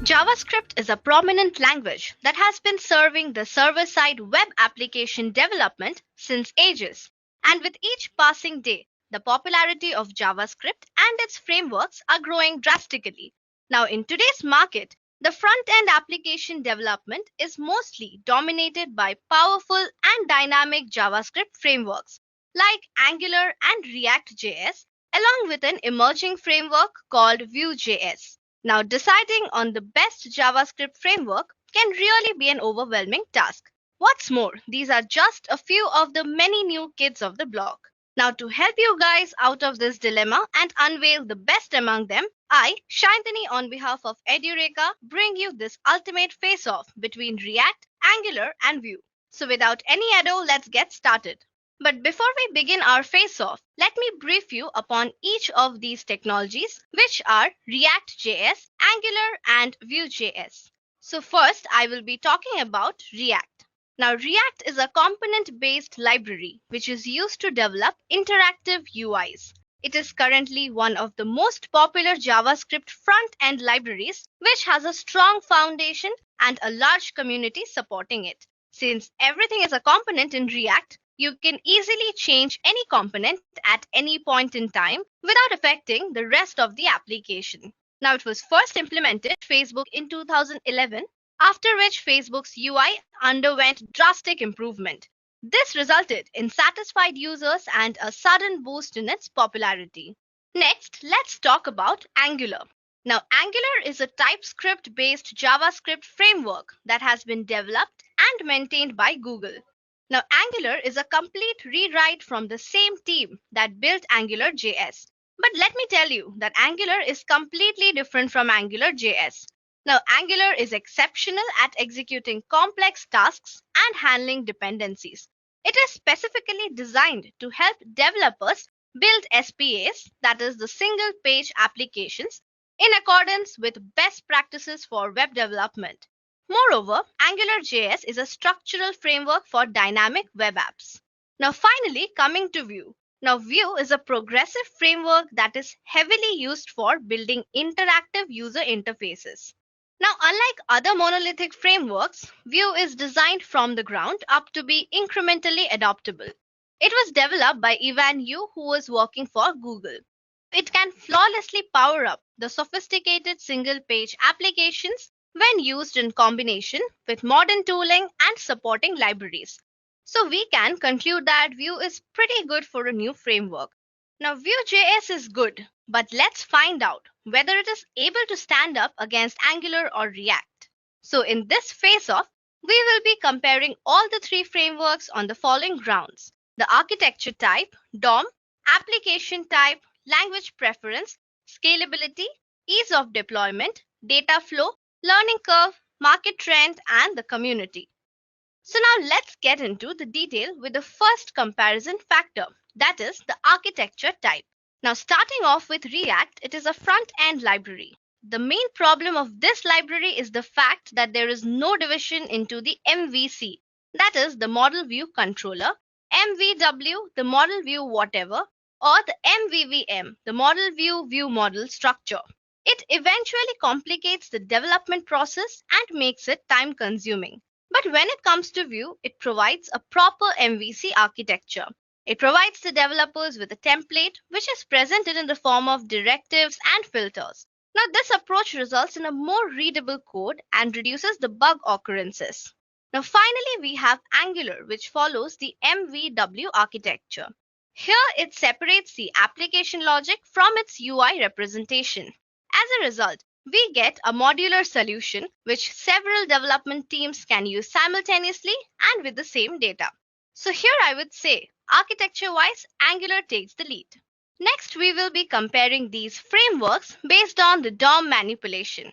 JavaScript is a prominent language that has been serving the server-side web application development since ages. And with each passing day, the popularity of JavaScript and its frameworks are growing drastically. Now, in today's market, the front-end application development is mostly dominated by powerful and dynamic JavaScript frameworks like Angular and ReactJS, along with an emerging framework called Vue.js. Now, deciding on the best JavaScript framework can really be an overwhelming task. What's more, these are just a few of the many new kids of the block. Now, to help you guys out of this dilemma and unveil the best among them, I, Shantini, on behalf of Edureka, bring you this ultimate face-off between React, Angular, and Vue. So, without any ado, let's get started. But before we begin our face-off, let me brief you upon each of these technologies, which are ReactJS, Angular, and Vue.js. So first, I will be talking about React. Now, React is a component-based library which is used to develop interactive UIs. It is currently one of the most popular JavaScript front-end libraries, which has a strong foundation and a large community supporting it. Since everything is a component in React, you can easily change any component at any point in time without affecting the rest of the application. Now, it was first implemented Facebook in 2011, after which Facebook's UI underwent drastic improvement. This resulted in satisfied users and a sudden boost in its popularity. Next, let's talk about Angular. Now, Angular is a TypeScript-based JavaScript framework that has been developed and maintained by Google. Now, Angular is a complete rewrite from the same team that built AngularJS. But let me tell you that Angular is completely different from AngularJS. Now, Angular is exceptional at executing complex tasks and handling dependencies. It is specifically designed to help developers build SPAs, that is the single page applications, in accordance with best practices for web development. Moreover, AngularJS is a structural framework for dynamic web apps. Now, finally, coming to Vue. Now, Vue is a progressive framework that is heavily used for building interactive user interfaces. Now, unlike other monolithic frameworks, Vue is designed from the ground up to be incrementally adoptable. It was developed by Ivan Yu, who was working for Google. It can flawlessly power up the sophisticated single-page applications when used in combination with modern tooling and supporting libraries. So we can conclude that Vue is pretty good for a new framework. Now, Vue.js is good, but let's find out whether it is able to stand up against Angular or React. So in this face-off, we will be comparing all the three frameworks on the following grounds: the architecture type, DOM, application type, language preference, scalability, ease of deployment, data flow, learning curve, market trend, and the community. So now let's get into the detail with the first comparison factor, that is the architecture type. Now, starting off with React, it is a front-end library. The main problem of this library is the fact that there is no division into the MVC, that is the model view controller, MVW, the model view whatever, or the MVVM, the model view model structure. It eventually complicates the development process and makes it time-consuming. But when it comes to Vue, it provides a proper MVC architecture. It provides the developers with a template which is presented in the form of directives and filters. Now, this approach results in a more readable code and reduces the bug occurrences. Now, finally, we have Angular, which follows the MVW architecture. Here, it separates the application logic from its UI representation. As a result, we get a modular solution which several development teams can use simultaneously and with the same data. So here I would say, architecture-wise, Angular takes the lead. Next, we will be comparing these frameworks based on the DOM manipulation.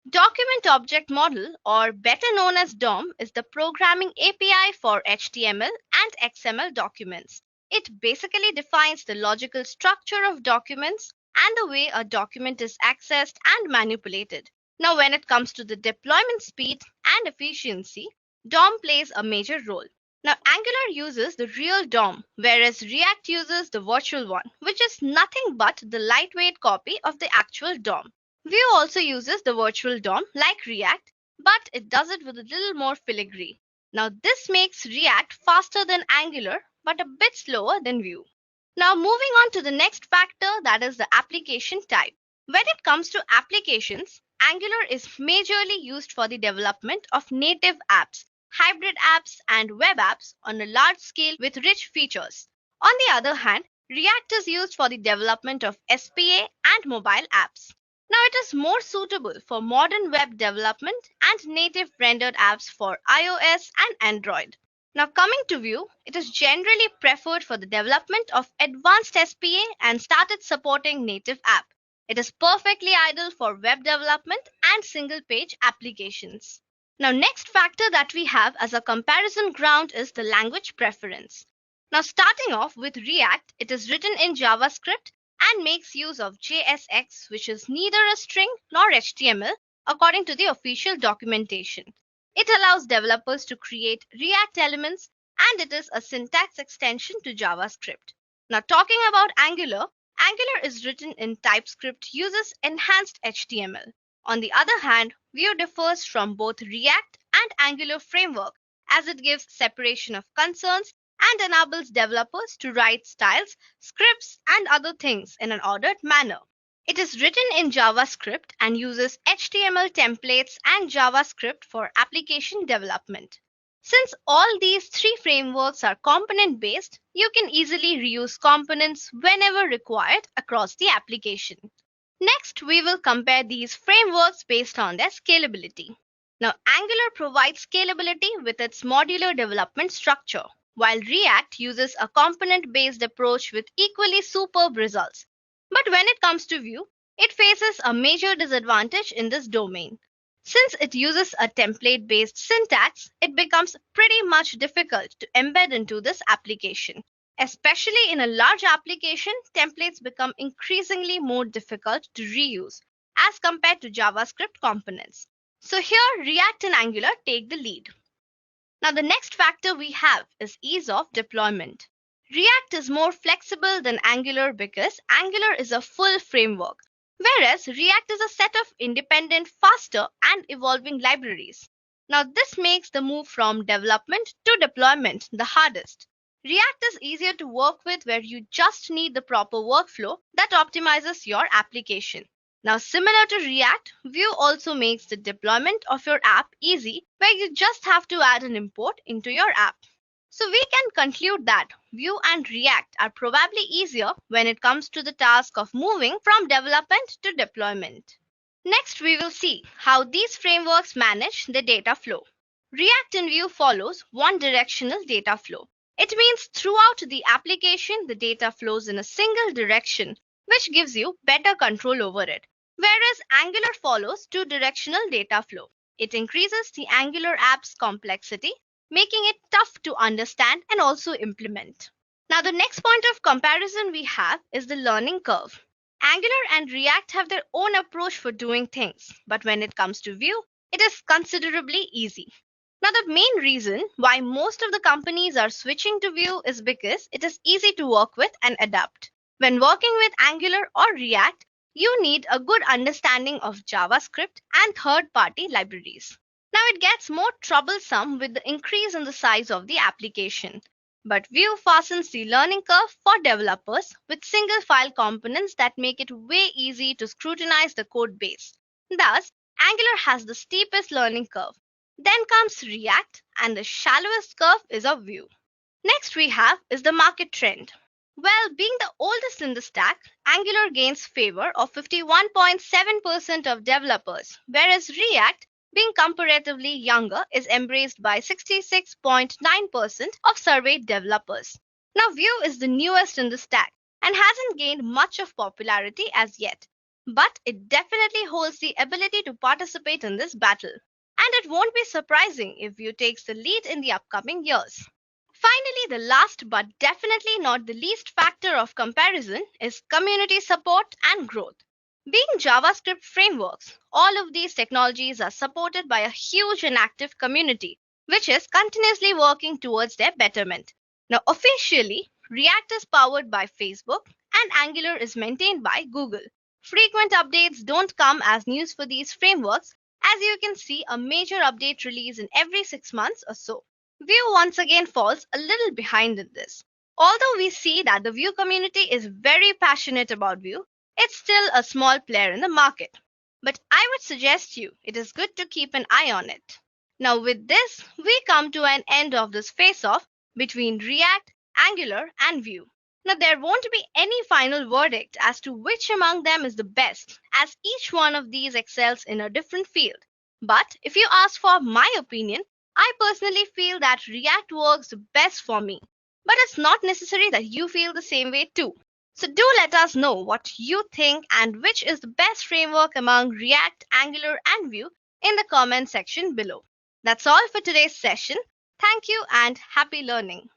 Document Object Model, or better known as DOM, is the programming API for HTML and XML documents. It basically defines the logical structure of documents and the way a document is accessed and manipulated. Now, when it comes to the deployment speed and efficiency, DOM plays a major role. Now, Angular uses the real DOM, whereas React uses the virtual one, which is nothing but the lightweight copy of the actual DOM. Vue also uses the virtual DOM like React, but it does it with a little more filigree. Now this makes React faster than Angular, but a bit slower than Vue. Now moving on to the next factor, that is the application type. When it comes to applications, Angular is majorly used for the development of native apps, hybrid apps, and web apps on a large scale with rich features. On the other hand, React is used for the development of SPA and mobile apps. Now it is more suitable for modern web development and native rendered apps for iOS and Android. Now coming to Vue, it is generally preferred for the development of advanced SPA and started supporting native app. It is perfectly ideal for web development and single page applications. Now next factor that we have as a comparison ground is the language preference. Now starting off with React, it is written in JavaScript and makes use of JSX, which is neither a string nor HTML according to the official documentation. It allows developers to create React elements and it is a syntax extension to JavaScript. Now talking about Angular, Angular is written in TypeScript, uses enhanced HTML. On the other hand, Vue differs from both React and Angular framework as it gives separation of concerns and enables developers to write styles, scripts, and other things in an ordered manner. It is written in JavaScript and uses HTML templates and JavaScript for application development. Since all these three frameworks are component-based, you can easily reuse components whenever required across the application. Next, we will compare these frameworks based on their scalability. Now, Angular provides scalability with its modular development structure, while React uses a component-based approach with equally superb results. But when it comes to Vue, it faces a major disadvantage in this domain. Since it uses a template-based syntax, it becomes pretty much difficult to embed into this application. Especially in a large application, templates become increasingly more difficult to reuse as compared to JavaScript components. So here, React and Angular take the lead. Now the next factor we have is ease of deployment. React is more flexible than Angular because Angular is a full framework, whereas React is a set of independent, faster, and evolving libraries. Now this makes the move from development to deployment the hardest. React is easier to work with where you just need the proper workflow that optimizes your application. Now, similar to React, Vue also makes the deployment of your app easy where you just have to add an import into your app. So we can conclude that Vue and React are probably easier when it comes to the task of moving from development to deployment. Next, we will see how these frameworks manage the data flow. React in Vue follows one directional data flow. It means throughout the application, the data flows in a single direction, which gives you better control over it. Whereas Angular follows two-directional data flow. It increases the Angular app's complexity, making it tough to understand and also implement. Now the next point of comparison we have is the learning curve. Angular and React have their own approach for doing things, but when it comes to Vue, it is considerably easy. Now the main reason why most of the companies are switching to Vue is because it is easy to work with and adapt. When working with Angular or React, you need a good understanding of JavaScript and third-party libraries. Now it gets more troublesome with the increase in the size of the application. But Vue fastens the learning curve for developers with single file components that make it way easy to scrutinize the code base. Thus, Angular has the steepest learning curve. Then comes React and the shallowest curve is of Vue. Next we have is the market trend. Well, being the oldest in the stack, Angular gains favor of 51.7% of developers, whereas React, being comparatively younger, is embraced by 66.9% of surveyed developers. Now, Vue is the newest in the stack and hasn't gained much of popularity as yet, but it definitely holds the ability to participate in this battle. And it won't be surprising if Vue takes the lead in the upcoming years. Finally, the last but definitely not the least factor of comparison is community support and growth. Being JavaScript frameworks, all of these technologies are supported by a huge and active community, which is continuously working towards their betterment. Now, officially, React is powered by Facebook and Angular is maintained by Google. Frequent updates don't come as news for these frameworks, as you can see a major update release in every 6 months or so. Vue once again falls a little behind in this. Although we see that the Vue community is very passionate about Vue, it's still a small player in the market. But I would suggest you it is good to keep an eye on it. Now with this, we come to an end of this face-off between React, Angular and Vue. Now there won't be any final verdict as to which among them is the best, as each one of these excels in a different field. But if you ask for my opinion, I personally feel that React works the best for me. But it's not necessary that you feel the same way too. So do let us know what you think and which is the best framework among React, Angular and Vue in the comment section below. That's all for today's session. Thank you and happy learning.